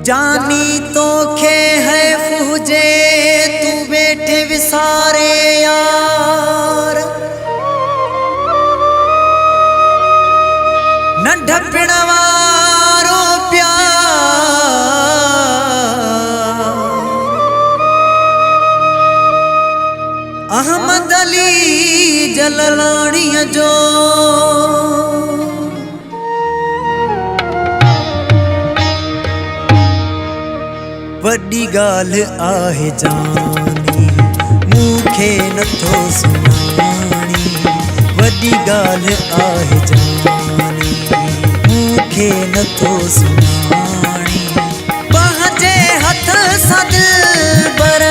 जानी तो खे है फूजे तू बैठे विसारे यार न ढपण वारो प्यार अहमद अली जललाणी जो वड्डी गाल आहे जानी मूंखे नथो सुञाणी वड्डी गाल आहे जानी मूंखे नथो सुञाणी पंहिंजे हथ सां दिलबर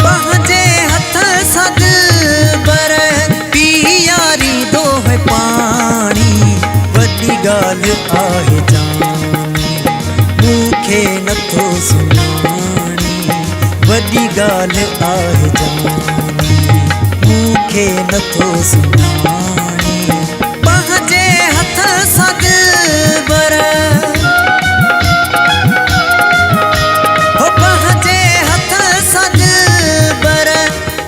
पंहिंजे हथ सां दिलबर पी यारी दोह पाणी वड्डी गाल आहे जानी मूंखे नथो सुञाणी वड्डी गाल आहे जानी मूंखे नथो सुञाणी पंहिंजे हथ सां दिलबर हो पंहिंजे हथ सां दिलबर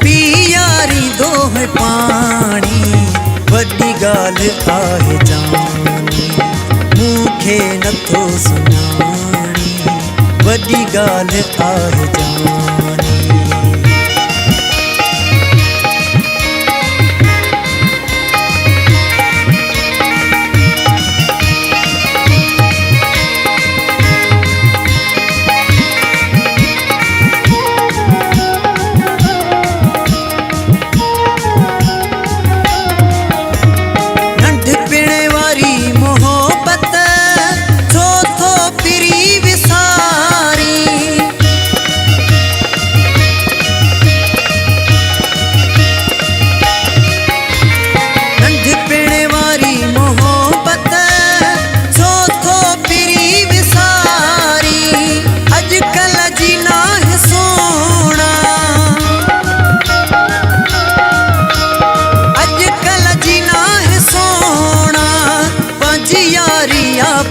पी यारी दोह पाणी वड्डी गाल आहे जानी मूंखे नथो सुञाणी वड्डी गाल आहे जानी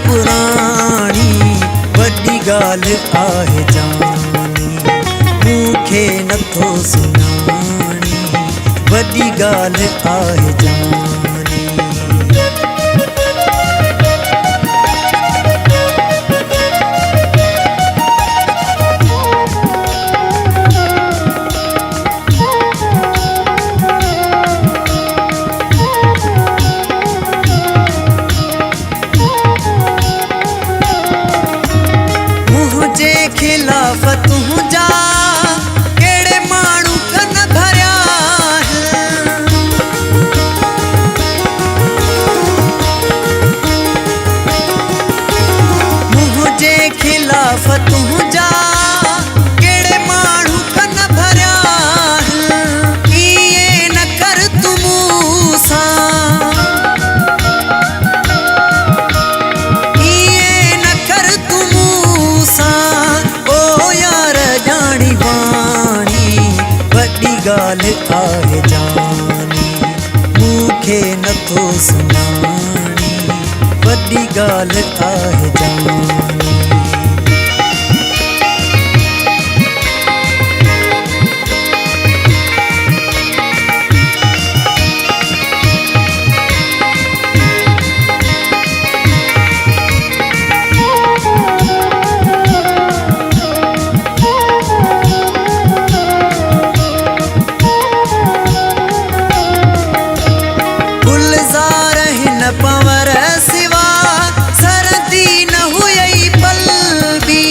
पुरानी वड्डी गाल आहे जानी मूंखे नथो सुञाणी वड्डी गाल आहे जानी खिलाफ तुंहिंजा कहिड़े माण्हू कन भरिया मुंहिंजे खिलाफ तुंहिंजा कहिड़े माण्हू कन भरिया इएं न कर तूं मूंसां इएं न कर तूं मूंसां वड्डी गाल आहे जानी मूंखे नथो सुञाणी वड्डी गाल आहे जानी पवर सिवा सरदी न हुई पल भी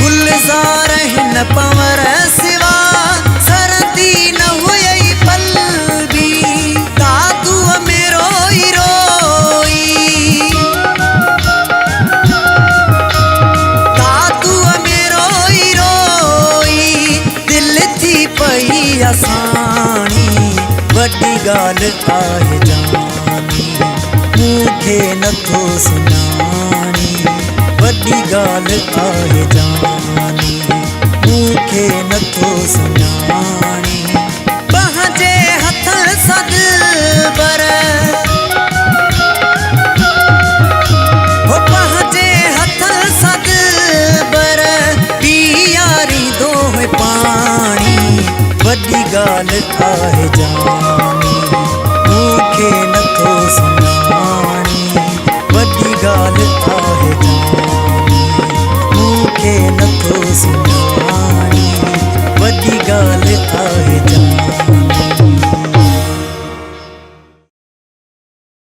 गुलजार हिन पवर सिवा सरदी न हुई पल भी दादू में रोई रोई दादू में रोई रोई दिल थी पई असानी वड्डी गाल आहे जानी मूंखे नथो सुञाणी वड्डी गाल आहे जानी मूंखे नथो सुञाणी ॻाल्हि आहे जानी।